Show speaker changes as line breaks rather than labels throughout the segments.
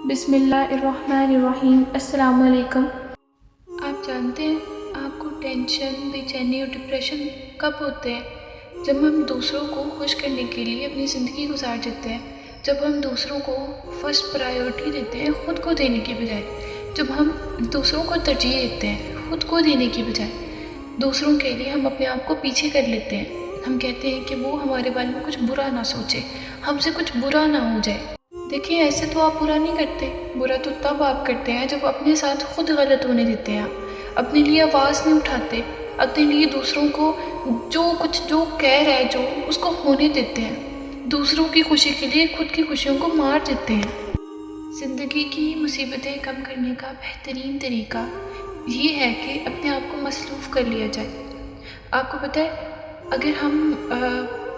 بسم اللہ الرحمن الرحیم۔ السلام علیکم۔
آپ جانتے ہیں آپ کو ٹینشن، بے چینی اور ڈپریشن کب ہوتے ہیں؟ جب ہم دوسروں کو خوش کرنے کے لیے اپنی زندگی گزار دیتے ہیں، جب ہم دوسروں کو فرسٹ پرائیورٹی دیتے ہیں خود کو دینے کی بجائے، جب ہم دوسروں کو ترجیح دیتے ہیں خود کو دینے کی بجائے، دوسروں کے لیے ہم اپنے آپ کو پیچھے کر لیتے ہیں۔ ہم کہتے ہیں کہ وہ ہمارے بارے میں کچھ برا نہ سوچے، ہم سے کچھ برا نہ ہو جائے۔ دیکھیں، ایسے تو آپ برا نہیں کرتے، برا تو تب آپ کرتے ہیں جب اپنے ساتھ خود غلط ہونے دیتے ہیں۔ آپ اپنے لیے آواز نہیں اٹھاتے، اپنے لیے دوسروں کو جو کہہ رہا ہے جو اس کو ہونے دیتے ہیں، دوسروں کی خوشی کے لیے خود کی خوشیوں کو مار دیتے ہیں۔ زندگی کی مصیبتیں کم کرنے کا بہترین طریقہ یہ ہے کہ اپنے آپ کو مصروف کر لیا جائے۔ آپ کو پتہ ہے، اگر ہم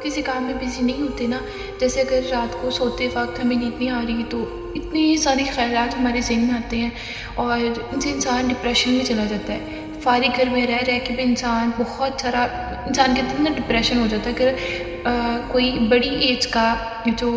کسی کام میں بزی نہیں ہوتے نا، جیسے اگر رات کو سوتے وقت ہمیں نیند نہیں آ رہی تو اتنے سارے خیالات ہمارے ذہن میں آتے ہیں اور ان سے انسان ڈپریشن میں چلا جاتا ہے۔ فارغ گھر میں رہ کے بھی انسان کے اندر نا ڈپریشن ہو جاتا ہے۔ اگر کوئی بڑی ایج کا جو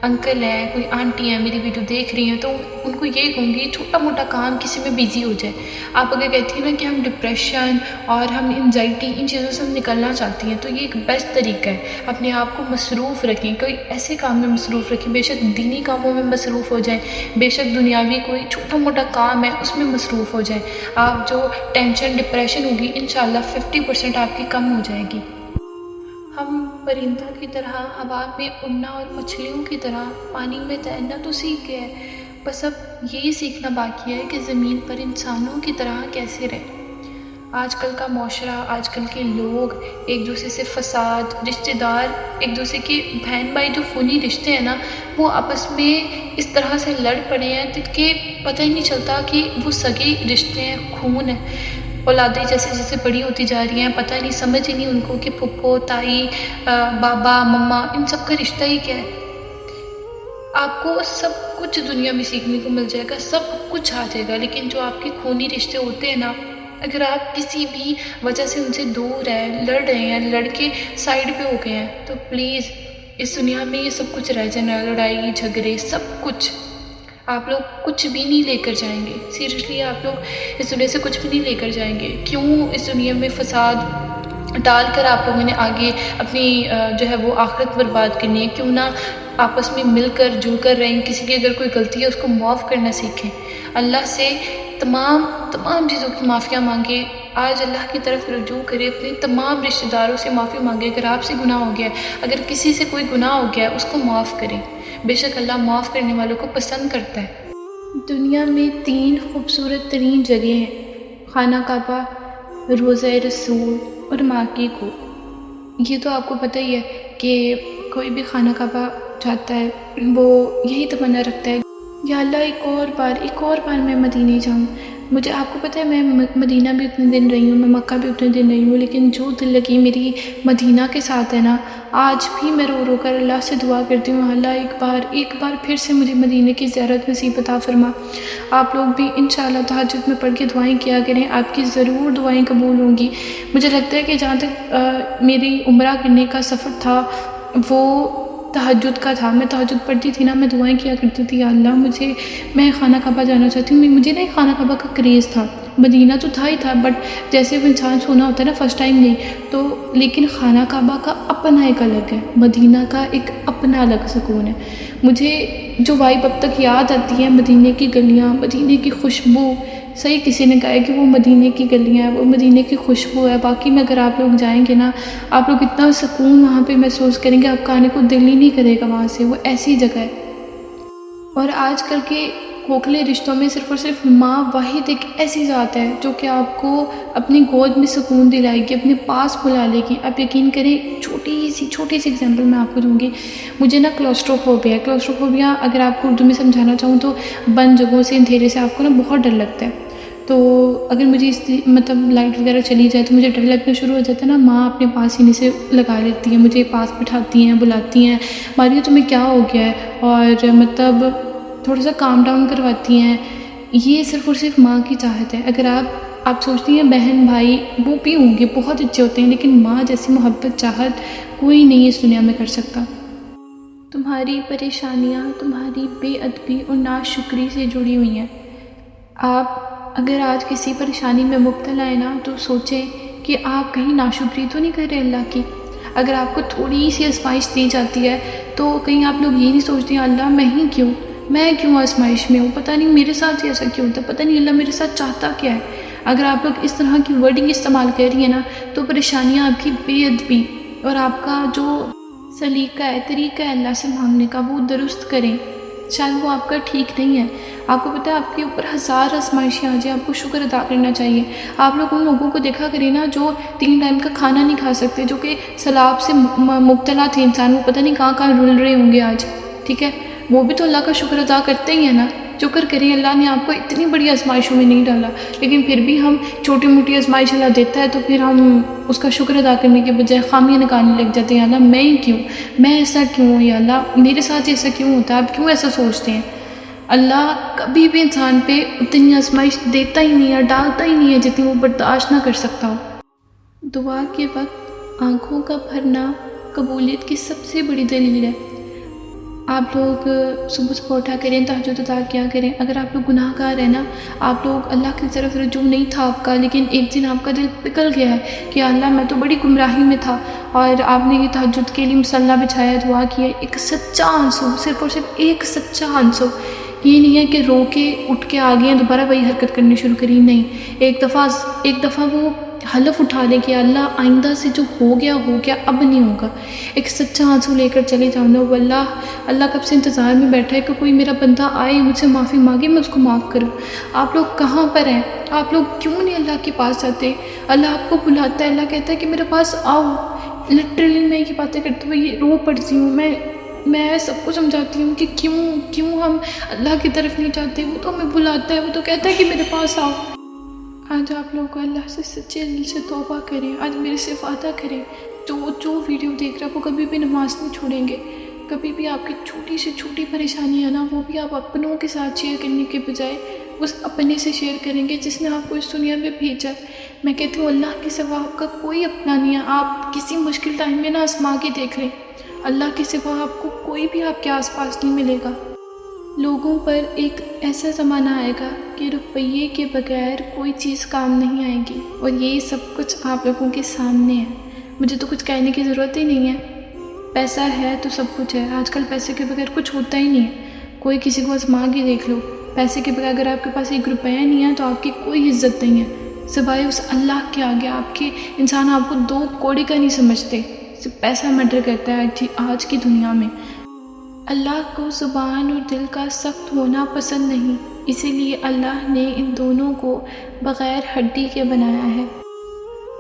انکل ہے، کوئی آنٹی ہے میری ویڈیو دیکھ رہی ہیں، تو ان کو یہ کہوں گی چھوٹا موٹا کام کسی میں بیزی ہو جائے۔ آپ اگر کہتی ہیں نا کہ ہم ڈپریشن اور ہم انزائٹی ان چیزوں سے ہم نکلنا چاہتی ہیں، تو یہ ایک بیسٹ طریقہ ہے۔ اپنے آپ کو مصروف رکھیں، کوئی ایسے کام میں مصروف رکھیں، بے شک دینی کاموں میں مصروف ہو جائیں، بے شک دنیاوی کوئی چھوٹا موٹا کام ہے اس میں مصروف ہو جائیں۔ آپ جو ٹینشن ڈپریشن ہوگی انشاءاللہ 50% آپ کی کم ہو جائے گی۔ ہم پرندوں کی طرح ہوا میں اڑنا اور مچھلیوں کی طرح پانی میں تیرنا تو سیکھ گئے ہیں، بس اب یہی سیکھنا باقی ہے کہ زمین پر انسانوں کی طرح کیسے رہیں۔ آج کل کا معاشرہ، آج کل کے لوگ ایک دوسرے سے فساد، رشتہ دار ایک دوسرے کے بہن بھائی جو خونی رشتے ہیں نا، وہ آپس میں اس طرح سے لڑ پڑے ہیں کہ پتہ ہی نہیں چلتا کہ وہ سگے رشتے ہیں، خون ہیں۔ اولادیں جیسے جیسے بڑی ہوتی جا رہی ہیں، پتہ نہیں، سمجھ ہی نہیں ان کو کہ پھپھو، تائی، بابا، مما، ان سب کا رشتہ ہی کیا ہے۔ آپ کو سب کچھ دنیا میں سیکھنے کو مل جائے گا، سب کچھ آ جائے گا، لیکن جو آپ کے خونی رشتے ہوتے ہیں نا، اگر آپ کسی بھی وجہ سے ان سے دور ہیں، لڑ رہے ہیں، لڑ کے سائڈ پہ ہو گئے ہیں، تو پلیز اس دنیا میں یہ سب کچھ رہ جانا، لڑائی جھگڑے سب کچھ، آپ لوگ کچھ بھی نہیں لے کر جائیں گے۔ سیریسلی آپ لوگ اس دنیا سے کچھ بھی نہیں لے کر جائیں گے۔ کیوں اس دنیا میں فساد ڈال کر آپ لوگوں نے آگے اپنی جو ہے وہ آخرت برباد کرنی ہے؟ کیوں نہ آپس میں مل کر جل کر رہیں، کسی کی اگر کوئی غلطی ہے اس کو معاف کرنا سیکھیں، اللہ سے تمام چیزوں کی معافیاں مانگے، آج اللہ کی طرف رجوع کرے، اپنے تمام رشتہ داروں سے معافی مانگے۔ اگر آپ سے گناہ ہو گیا ہے، اگر کسی سے کوئی گناہ ہو گیا ہے، اس کو معاف کریں، بے شک اللہ معاف کرنے والوں کو پسند کرتا ہے۔
دنیا میں 3 خوبصورت ترین جگہیں ہیں: خانہ کعبہ، روضہ رسول اور ماں کی گود۔ یہ تو آپ کو پتہ ہی ہے کہ کوئی بھی خانہ کعبہ جاتا ہے وہ یہی تمنا رکھتا ہے، یا اللہ ایک اور بار میں مدینے جاؤں۔ مجھے، آپ کو پتہ ہے، میں مدینہ بھی اتنے دن رہی ہوں، میں مکہ بھی اتنے دن رہی ہوں، لیکن جو دل لگی میری مدینہ کے ساتھ ہے نا، آج بھی میں رو رو کر اللہ سے دعا کرتی ہوں، اللہ ایک بار پھر سے مجھے مدینہ کی زیارت نصیب عطا فرما۔ آپ لوگ بھی انشاءاللہ تہجد میں پڑھ کے دعائیں کیا کریں، آپ کی ضرور دعائیں قبول ہوں گی۔ مجھے لگتا ہے کہ جہاں تک میری عمرہ کرنے کا سفر تھا وہ تہجد کا تھا۔ میں تہجد پڑھتی تھی نا، میں دعائیں کیا کرتی تھی، یا اللہ میں خانہ کعبہ جانا چاہتی ہوں۔ مجھے نا خانہ کعبہ کا کریز تھا، مدینہ تو تھا ہی تھا، بٹ جیسے وہ انسان سونا ہوتا ہے نا فرسٹ ٹائم نہیں تو، لیکن خانہ کعبہ کا اپنا ایک الگ ہے، مدینہ کا ایک اپنا الگ سکون ہے۔ مجھے جو وائب اب تک یاد آتی ہے، مدینہ کی گلیاں، مدینہ کی خوشبو، صحیح کسی نے کہا ہے کہ وہ مدینہ کی گلیاں، وہ مدینہ کی خوشبو ہے۔ باقی میں اگر آپ لوگ جائیں گے نا، آپ لوگ اتنا سکون وہاں پہ محسوس کریں گے، آپ کا آنے کو دل ہی نہیں کرے گا وہاں سے، وہ ایسی جگہ ہے۔ اور آج کل کے کھوکھلے رشتوں میں صرف اور صرف ماں واحد ایک ایسی ذات ہے جو کہ آپ کو اپنی گود میں سکون دلائے گی، اپنے پاس بلا لے گی۔ آپ یقین کریں، چھوٹی سی ایگزامپل میں آپ کو دوں گی۔ مجھے نا کلوسٹروفوبیا ہے۔ کلوسٹروفوبیا اگر آپ کو اردو میں سمجھانا چاہوں تو بند جگہوں سے، اندھیرے سے آپ کو نا بہت ڈر لگتا ہے۔ تو اگر مجھے مطلب لائٹ وغیرہ چلی جائے تو مجھے ڈر لگنا شروع ہو جاتا ہے نا، ماں اپنے پاس سینے سے لگا لیتی ہیں، مجھے پاس بٹھاتی ہیں، بلاتی ہیں، ماریو تمہیں کیا ہو گیا ہے، اور مطلب تھوڑا سا کام ڈاؤن کرواتی ہیں۔ یہ صرف اور صرف ماں کی چاہت ہے۔ اگر آپ سوچتی ہیں بہن بھائی وہ بھی ہوں گے، بہت اچھے ہوتے ہیں، لیکن ماں جیسی محبت چاہت کوئی نہیں اس دنیا میں کر سکتا۔ تمہاری پریشانیاں تمہاری بے ادبی اور ناشکری سے جڑی ہوئی ہیں۔ آپ اگر آج کسی پریشانی میں مبتلا ہیں نا تو سوچیں کہ آپ کہیں ناشکری تو نہیں کر رہے اللہ کی۔ اگر آپ کو تھوڑی سی آزمائش دی جاتی ہے تو کہیں آپ لوگ یہ نہیں سوچتے ہیں اللہ میں کیوں آزمائش میں ہوں، پتہ نہیں میرے ساتھ ہی ایسا کیوں ہوتا ہے، پتہ نہیں اللہ میرے ساتھ چاہتا کیا ہے۔ اگر آپ لوگ اس طرح کی ورڈنگ استعمال کر رہی ہیں نا تو پریشانیاں آپ کی بے ادبی اور آپ کا جو سلیقہ ہے طریقہ ہے اللہ سے مانگنے کا وہ درست کریں، شاید وہ آپ کا ٹھیک نہیں ہے۔ آپ کو پتہ ہے آپ کے اوپر ہزار آزمائشیں آ جائیں، آپ کو شکر ادا کرنا چاہیے۔ آپ لوگ ان لوگوں کو دیکھا کریں نا جو 3 ٹائم کا کھانا نہیں کھا سکتے، جو کہ سیلاب سے مبتلا تھے انسان، وہ پتہ نہیں کہاں رول رہے ہوں گے آج، ٹھیک ہے، وہ بھی تو اللہ کا شکر ادا کرتے ہی ہیں نا۔ شکر کریں اللہ نے آپ کو اتنی بڑی آزمائشوں میں نہیں ڈالا، لیکن پھر بھی ہم چھوٹی موٹی آزمائش اللہ دیتا ہے تو پھر ہم اس کا شکر ادا کرنے کے بجائے خامیاں نکالنے لگ جاتے ہیں، اللہ میں ہی کیوں، میں ایسا کیوں ہوں، یا اللہ میرے ساتھ ایسا کیوں ہوتا ہے، آپ کیوں ایسا سوچتے ہیں۔ اللہ کبھی بھی انسان پہ اتنی آزمائش دیتا ہی نہیں ہے، ڈالتا ہی نہیں ہے جتنی وہ برداشت نہ کر سکتا ہو۔ دعا کے وقت آنکھوں کا بھرنا قبولیت کی سب سے بڑی دلیل ہے۔ آپ لوگ صبح اٹھا کریں، تہجد ادا کیا کریں۔ اگر آپ لوگ گناہ گار ہیں نا، آپ لوگ اللہ کی طرف رجوع نہیں تھا آپ کا، لیکن ایک دن آپ کا دل پگھل گیا ہے کہ اللہ میں تو بڑی گمراہی میں تھا، اور آپ نے یہ تہجد کے لیے مصلی بچھایا، دعا کیا، ایک سچا آنسو، صرف اور صرف ایک سچا آنسو، یہ نہیں ہے کہ رو کے اٹھ کے آگے ہیں دوبارہ وہی حرکت کرنی شروع کری، نہیں، ایک دفعہ وہ حلف اٹھا لیں کہ اللہ آئندہ سے جو ہو گیا اب نہیں ہوگا، ایک سچا آنسو لے کر چلے جانا، وہ اللہ کب سے انتظار میں بیٹھا ہے کہ کوئی میرا بندہ آئے مجھ سے معافی مانگے، میں اس کو معاف کروں۔ آپ لوگ کہاں پر ہیں؟ آپ لوگ کیوں نہیں اللہ کے پاس جاتے؟ اللہ آپ کو بلاتا ہے، اللہ کہتا ہے کہ میرے پاس آؤ۔ لٹرلی میں یہ باتیں کرتے ہوئے یہ رو پڑتی ہوں، میں سب کو سمجھاتی ہوں کہ کیوں ہم اللہ کی طرف نہیں جاتے، وہ تو ہمیں بلاتا ہے، وہ تو کہتا ہے کہ میرے پاس آؤ۔ آج آپ لوگ اللہ سے سچے دل سے توبہ کریں، آج میرے سے وعدہ کریں، جو ویڈیو دیکھ رہا ہے وہ کبھی بھی نماز نہیں چھوڑیں گے، کبھی بھی آپ کی چھوٹی سے چھوٹی پریشانی ہے نا وہ بھی آپ اپنوں کے ساتھ شیئر کرنے کے بجائے اس اپنے سے شیئر کریں گے جس نے آپ کو اس دنیا میں بھیجا ہے۔ میں کہتی ہوں اللہ کے سوا آپ کا کوئی اپنا نہیں ہے، آپ کسی مشکل ٹائم میں نہ آزما کے دیکھ لیں، اللہ کے سوا آپ کو کوئی بھی آپ کے آس پاس نہیں ملے گا۔ لوگوں پر ایک ایسا زمانہ آئے گا کہ روپیے کے بغیر کوئی چیز کام نہیں آئے گی، اور یہ سب کچھ آپ لوگوں کے سامنے ہے، مجھے تو کچھ کہنے کی ضرورت ہی نہیں ہے۔ پیسہ ہے تو سب کچھ ہے، آج کل پیسے کے بغیر کچھ ہوتا ہی نہیں ہے، کوئی کسی کو آزما کے دیکھ لو، پیسے کے بغیر اگر آپ کے پاس 1 روپیہ نہیں ہے تو آپ کی کوئی عزت نہیں ہے، سوائے اس اللہ کے آگے آپ کے انسان آپ کو 2 کوڑی کا نہیں سمجھتے، صرف پیسہ میٹر کرتا ہے آج کی دنیا میں۔ اللہ کو زبان اور دل کا سخت ہونا پسند نہیں، اسی لیے اللہ نے ان دونوں کو بغیر ہڈی کے بنایا ہے۔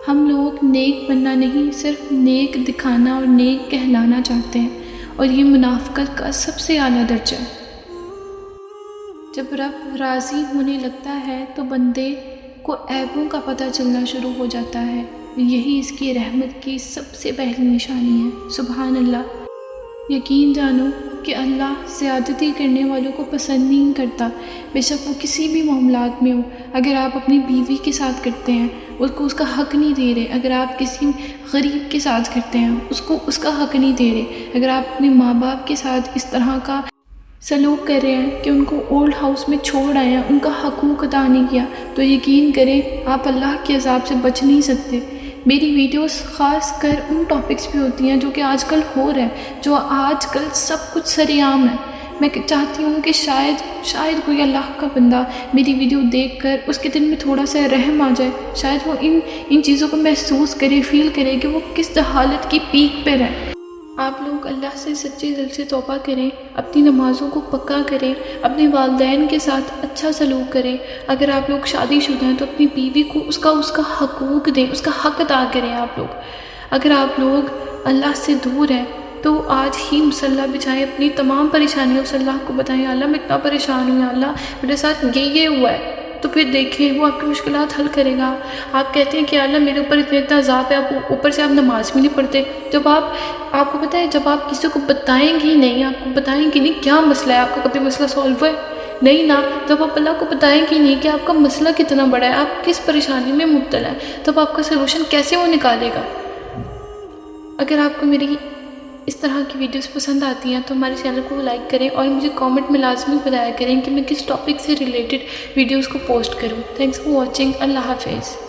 ہم لوگ نیک بننا نہیں، صرف نیک دکھانا اور نیک کہلانا چاہتے ہیں، اور یہ منافقت کا سب سے اعلیٰ درجہ ہے۔ جب رب راضی ہونے لگتا ہے تو بندے کو عیبوں کا پتہ چلنا شروع ہو جاتا ہے، یہی اس کی رحمت کی سب سے پہلی نشانی ہے۔ سبحان اللہ۔ یقین جانو کہ اللہ زیادتی کرنے والوں کو پسند نہیں کرتا، بے شک وہ کسی بھی معاملات میں ہو۔ اگر آپ اپنی بیوی کے ساتھ کرتے ہیں اس کو اس کا حق نہیں دے رہے، اگر آپ کسی غریب کے ساتھ کرتے ہیں اس کو اس کا حق نہیں دے رہے، اگر آپ اپنے ماں باپ کے ساتھ اس طرح کا سلوک کر رہے ہیں کہ ان کو اولڈ ہاؤس میں چھوڑ آئے ہیں، ان کا حقوق ادا نہیں کیا، تو یقین کریں آپ اللہ کے عذاب سے بچ نہیں سکتے۔ میری ویڈیوز خاص کر ان ٹاپکس پہ ہوتی ہیں جو کہ آج کل ہو رہا ہے، جو آج کل سب کچھ سرِ عام ہے۔ میں چاہتی ہوں کہ شاید کوئی اللہ کا بندہ میری ویڈیو دیکھ کر اس کے دل میں تھوڑا سا رحم آ جائے، شاید وہ ان چیزوں کو محسوس کرے، فیل کرے کہ وہ کس حالت کی پیک پر ہے۔ آپ لوگ اللہ سے سچے دل سے توبہ کریں، اپنی نمازوں کو پکا کریں، اپنے والدین کے ساتھ اچھا سلوک کریں۔ اگر آپ لوگ شادی شدہ ہیں تو اپنی بیوی کو اس کا حقوق دیں، اس کا حق ادا کریں آپ لوگ۔ اگر آپ لوگ اللہ سے دور ہیں تو آج ہی مصلی بچھائیں، اپنی تمام پریشانیوں سے اللہ کو بتائیں، اللہ میں اتنا پریشان ہوں، یا اللہ میرے ساتھ یہ ہوا ہے، تو پھر دیکھیں وہ آپ کی مشکلات حل کرے گا۔ آپ کہتے ہیں کہ اللہ میرے اوپر اتنا عذاب ہے، آپ اوپر سے آپ نماز بھی نہیں پڑھتے، جب آپ کو پتہ ہے جب آپ کسی کو بتائیں گی نہیں، آپ کو بتائیں گی نہیں کیا مسئلہ ہے، آپ کا کبھی مسئلہ سولو ہے نہیں نا، جب آپ اللہ کو بتائیں گی نہیں کہ آپ کا مسئلہ کتنا بڑا ہے، آپ کس پریشانی میں مبتلا ہے، تب آپ کا سلوشن کیسے وہ نکالے گا۔ اگر آپ کو میری اس طرح کی ویڈیوز پسند آتی ہیں تو ہمارے چینل کو لائک کریں اور مجھے کامنٹ میں لازمی بتایا کریں کہ میں کس ٹاپک سے ریلیٹڈ ویڈیوز کو پوسٹ کروں. Thanks for watching. اللہ حافظ.